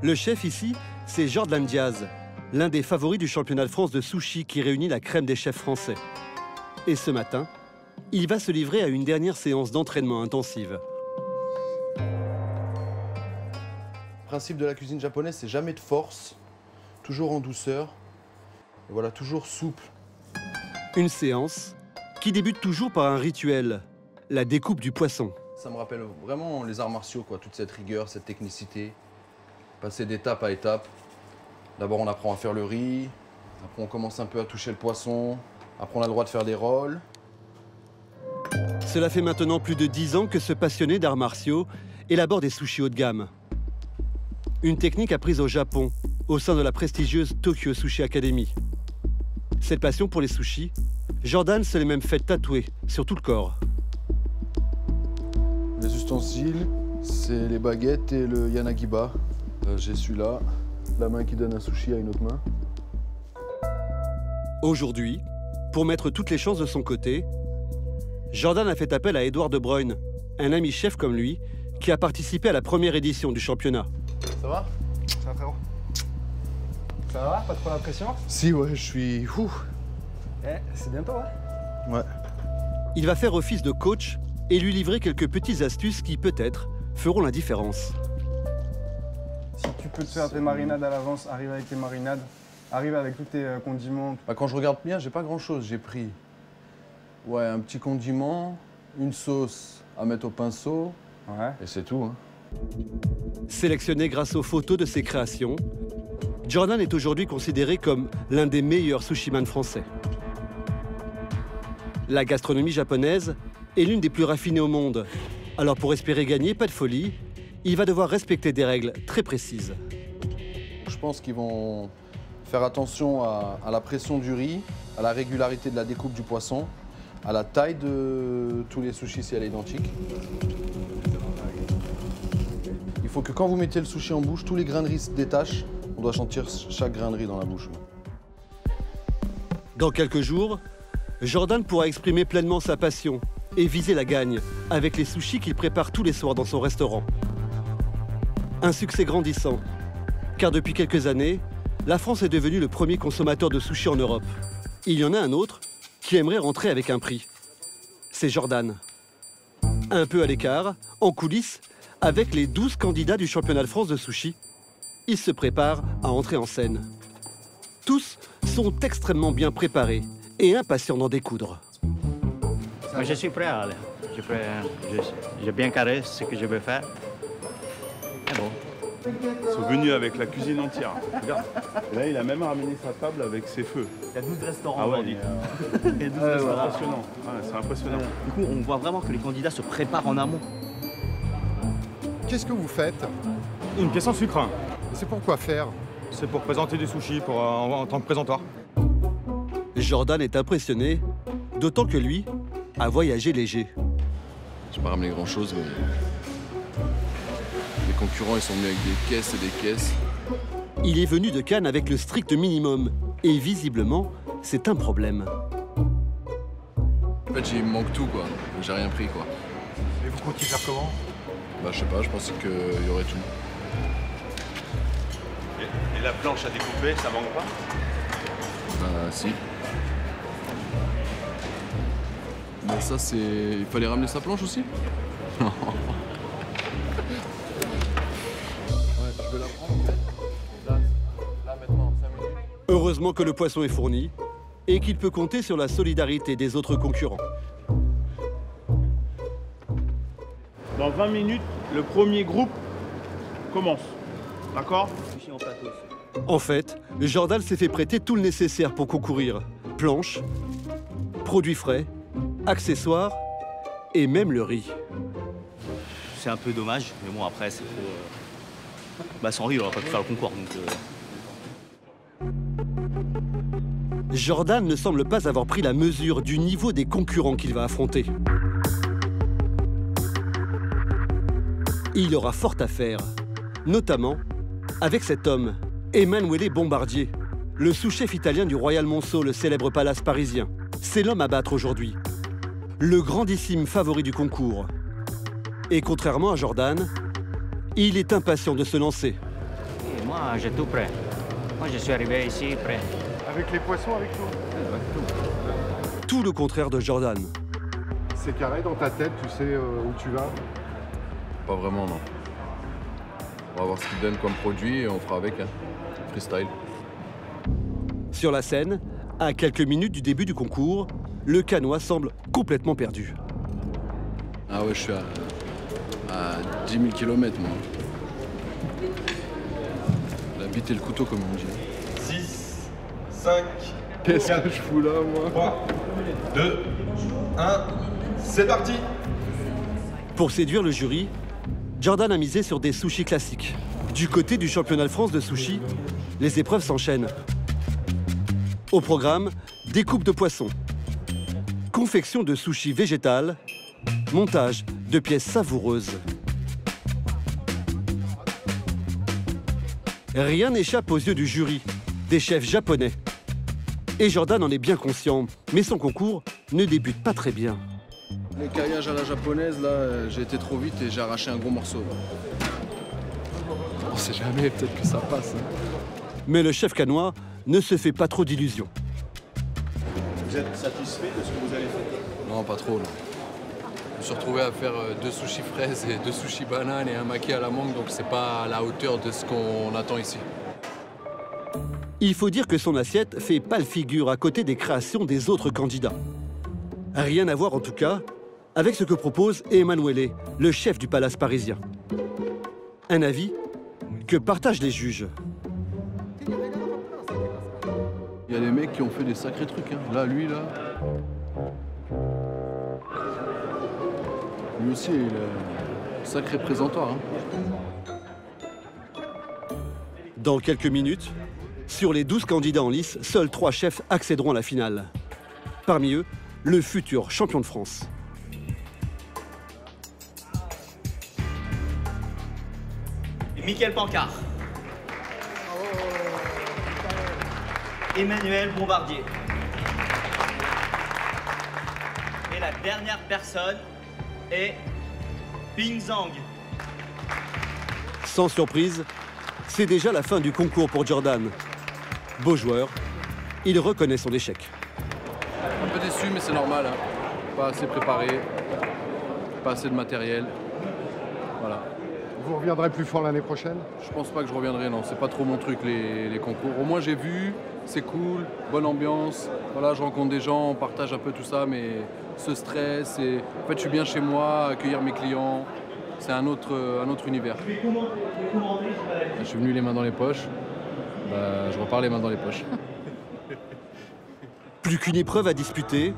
Le chef ici, c'est Jordan Diaz, l'un des favoris du championnat de France de sushi qui réunit la crème des chefs français. Et ce matin, il va se livrer à une dernière séance d'entraînement intensive. Le principe de la cuisine japonaise, c'est jamais de force, toujours en douceur, et voilà, toujours souple. Une séance qui débute toujours par un rituel, la découpe du poisson. Ça me rappelle vraiment les arts martiaux, quoi, toute cette rigueur, cette technicité, passer d'étape à étape. D'abord, on apprend à faire le riz, après on commence un peu à toucher le poisson, après on a le droit de faire des rolls. Cela fait maintenant plus de 10 ans que ce passionné d'arts martiaux élabore des sushis haut de gamme. Une technique apprise au Japon, au sein de la prestigieuse Tokyo Sushi Academy. Cette passion pour les sushis, Jordan se l'est même fait tatouer sur tout le corps. Les ustensiles, c'est les baguettes et le yanagiba. J'ai celui-là, la main qui donne un sushi à une autre main. Aujourd'hui, pour mettre toutes les chances de son côté, Jordan a fait appel à Edouard De Bruyne, un ami chef comme lui, qui a participé à la première édition du championnat. Ça va? Ça va, frérot? Ça va? Pas trop l'impression? Si, ouais, je suis... C'est bientôt, ouais? Ouais. Il va faire office de coach et lui livrer quelques petites astuces qui, peut-être, feront la différence. Si tu peux te faire tes marinades à l'avance, arrive avec tes marinades, arrive avec tous tes condiments. Bah, quand je regarde bien, j'ai pas grand-chose. J'ai pris un petit condiment, une sauce à mettre au pinceau, et c'est tout. Hein. Sélectionné grâce aux photos de ses créations, Jordan est aujourd'hui considéré comme l'un des meilleurs sushimans français. La gastronomie japonaise est l'une des plus raffinées au monde. Alors pour espérer gagner, pas de folie, il va devoir respecter des règles très précises. Je pense qu'ils vont faire attention à la pression du riz, à la régularité de la découpe du poisson, à la taille de tous les sushis si elle est identique. Il faut que quand vous mettez le sushi en bouche, tous les grains de riz se détachent. On doit sentir chaque grain de riz dans la bouche. Dans quelques jours, Jordan pourra exprimer pleinement sa passion et viser la gagne avec les sushis qu'il prépare tous les soirs dans son restaurant. Un succès grandissant, car depuis quelques années, la France est devenue le premier consommateur de sushis en Europe. Il y en a un autre qui aimerait rentrer avec un prix. C'est Jordan. Un peu à l'écart, en coulisses, avec les 12 candidats du championnat de France de sushi, il se prépare à entrer en scène. Tous sont extrêmement bien préparés et impatients d'en découdre. Je suis prêt à aller. J'ai bien carré ce que je veux faire. Et bon. Ils sont venus avec la cuisine entière. Regarde. Et là, il a même ramené sa table avec ses feux. Il y a 12 restaurants Ah ouais, aujourd'hui. c'est impressionnant. Ouais, c'est impressionnant. Du coup, on voit vraiment que les candidats se préparent en amont. Qu'est-ce que vous faites? Une pièce en sucre. C'est pour quoi faire? C'est pour présenter des sushis en tant que présentoir. Jordan est impressionné, d'autant que lui a voyagé léger. J'ai pas ramené grand-chose, mais les concurrents ils sont venus avec des caisses et des caisses. Il est venu de Cannes avec le strict minimum, et visiblement, c'est un problème. En fait, il me manque tout, quoi. J'ai rien pris, quoi. Et vous comptez faire comment? Bah, je sais pas, je pensais qu'il y aurait tout. Et la planche à découper, ça manque pas? Bah, si. Mais ça, c'est... Il fallait ramener sa planche aussi? Ouais, je vais la prendre, en fait. Là, maintenant, 5 minutes. Heureusement que le poisson est fourni et qu'il peut compter sur la solidarité des autres concurrents. Dans 20 minutes, le premier groupe commence. D'accord? En fait, Jordan s'est fait prêter tout le nécessaire pour concourir. Planches, produits frais, accessoires et même le riz. C'est un peu dommage, mais bon, après, c'est trop... sans riz, on va pas pu faire le concours, donc... Jordan ne semble pas avoir pris la mesure du niveau des concurrents qu'il va affronter. Il aura fort à faire, notamment avec cet homme, Emanuele Bombardier, le sous-chef italien du Royal Monceau, le célèbre palace parisien. C'est l'homme à battre aujourd'hui, le grandissime favori du concours. Et contrairement à Jordan, il est impatient de se lancer. Moi, j'ai tout prêt. Moi, je suis arrivé ici prêt. Avec les poissons, avec tout? Tout le contraire de Jordan. C'est carré dans ta tête, tu sais où tu vas? Pas vraiment, non. On va voir ce qu'il donne comme produit et on fera avec, hein. Freestyle. Sur la scène, à quelques minutes du début du concours, le Canois semble complètement perdu. Ah ouais, je suis à 10 000 km, moi. La bite et le couteau, comme on dit. 6, 5, Qu'est-ce que je fous là, moi? 3, 2, 1, c'est parti! Pour séduire le jury, Jordan a misé sur des sushis classiques. Du côté du championnat de France de sushi, les épreuves s'enchaînent. Au programme, découpe de poissons, confection de sushi végétal, montage de pièces savoureuses. Rien n'échappe aux yeux du jury, des chefs japonais. Et Jordan en est bien conscient, mais son concours ne débute pas très bien. Le caillage à la japonaise, là, j'ai été trop vite et j'ai arraché un gros morceau. Là. On sait jamais, peut-être que ça passe. Hein. Mais le chef canois ne se fait pas trop d'illusions. Vous êtes satisfait de ce que vous avez fait? Non, pas trop. Non. Je me suis retrouvé à faire 2 sushis fraises et 2 sushis bananes et un maki à la mangue, donc c'est pas à la hauteur de ce qu'on attend ici. Il faut dire que son assiette fait pâle figure à côté des créations des autres candidats. Rien à voir en tout cas avec ce que propose Emanuele, le chef du palace parisien. Un avis que partagent les juges. Il y a des mecs qui ont fait des sacrés trucs. Hein. Là, lui, là. Lui aussi, il est un sacré présentoir. Hein. Dans quelques minutes, sur les 12 candidats en lice, seuls 3 chefs accéderont à la finale. Parmi eux, le futur champion de France. Mickaël Pancard. Emmanuel Bombardier. Et la dernière personne est Ping Zhang. Sans surprise, c'est déjà la fin du concours pour Jordan. Beau joueur, il reconnaît son échec. Un peu déçu, mais c'est normal. Hein. Pas assez préparé, pas assez de matériel. Voilà. Vous reviendrez plus fort l'année prochaine? Je pense pas que je reviendrai, non. C'est pas trop mon truc, les concours. Au moins, j'ai vu, c'est cool, bonne ambiance. Voilà, je rencontre des gens, on partage un peu tout ça, mais ce stress, et... en fait, je suis bien chez moi, accueillir mes clients. C'est un autre univers. Je suis venu les mains dans les poches. Bah, je repars les mains dans les poches. Plus qu'une épreuve à disputer,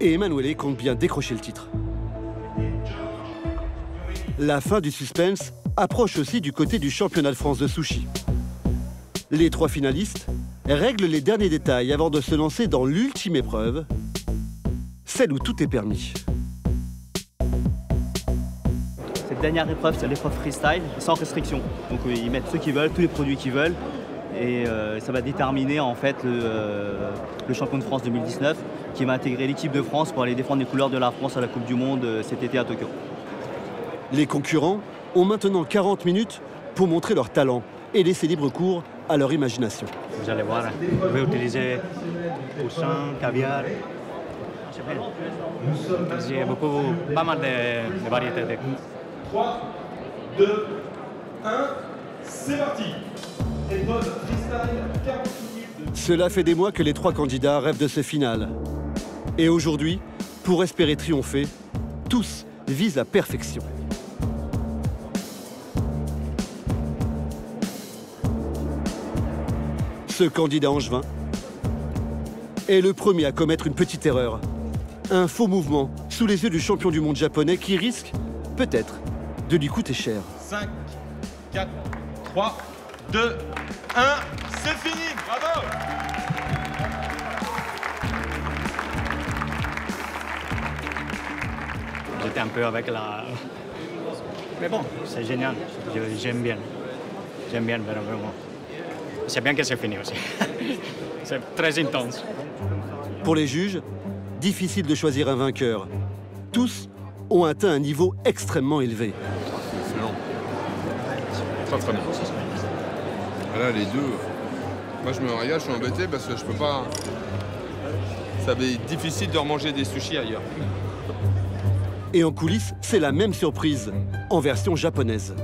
et Emanuele compte bien décrocher le titre. La fin du suspense approche aussi du côté du championnat de France de sushi. Les 3 finalistes règlent les derniers détails avant de se lancer dans l'ultime épreuve, celle où tout est permis. Cette dernière épreuve, c'est l'épreuve freestyle, sans restriction. Donc ils mettent ceux qu'ils veulent, tous les produits qu'ils veulent. Et ça va déterminer en fait le champion de France 2019 qui va intégrer l'équipe de France pour aller défendre les couleurs de la France à la Coupe du Monde cet été à Tokyo. Les concurrents ont maintenant 40 minutes pour montrer leur talent et laisser libre cours à leur imagination. Vous allez voir, je vais utiliser poussin, caviar. J'ai pas mal de variétés. 3, 2, 1, c'est parti! Épreuve freestyle, 40 minutes. Cela fait des mois que les 3 candidats rêvent de ce final. Et aujourd'hui, pour espérer triompher, tous visent la perfection. Ce candidat angevin est le premier à commettre une petite erreur. Un faux mouvement sous les yeux du champion du monde japonais qui risque, peut-être, de lui coûter cher. 5, 4, 3, 2, 1, c'est fini! Bravo! J'étais un peu avec la... Mais bon, c'est génial. J'aime bien. J'aime bien, vraiment. C'est bien que c'est fini aussi. C'est très intense. Pour les juges, difficile de choisir un vainqueur. Tous ont atteint un niveau extrêmement élevé. Excellent. Très très bien. Là, les deux, moi je me régale, je suis embêté parce que je peux pas... Ça va être difficile de remanger des sushis ailleurs. Et en coulisses, c'est la même surprise, en version japonaise.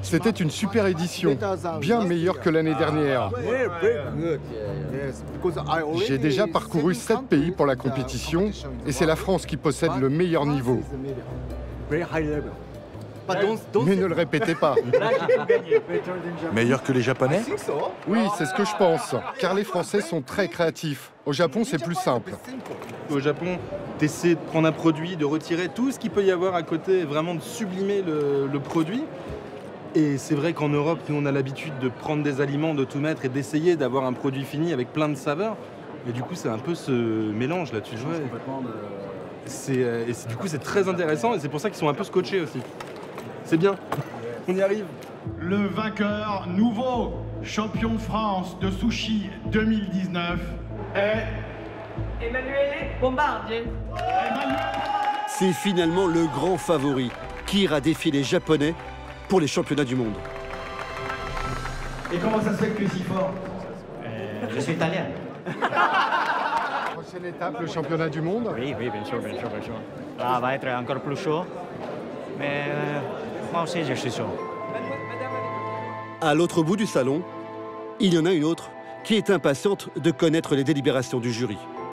C'était une super édition, bien meilleure que l'année dernière. J'ai déjà parcouru 7 pays pour la compétition et c'est la France qui possède le meilleur niveau. Mais ne le répétez pas. Meilleur que les Japonais? Oui, c'est ce que je pense, car les Français sont très créatifs. Au Japon, c'est plus simple. Au Japon, tu essaies de prendre un produit, de retirer tout ce qu'il peut y avoir à côté, et vraiment de sublimer le produit. Et c'est vrai qu'en Europe, nous, on a l'habitude de prendre des aliments, de tout mettre et d'essayer d'avoir un produit fini avec plein de saveurs. Et du coup, c'est un peu ce mélange là, tu vois. Du coup, c'est très intéressant et c'est pour ça qu'ils sont un peu scotchés aussi. C'est bien, on y arrive. Le vainqueur, nouveau champion de France de sushi 2019 est... Emmanuel Bombardier. C'est finalement le grand favori qui ira défier les Japonais pour les championnats du monde. Et comment ça se fait que tu es si fort? Je suis italien. Prochaine étape, le championnat du monde? Oui, bien sûr, bien sûr, bien sûr. Là, va être encore plus chaud, mais moi aussi, je suis chaud. À l'autre bout du salon, il y en a une autre qui est impatiente de connaître les délibérations du jury.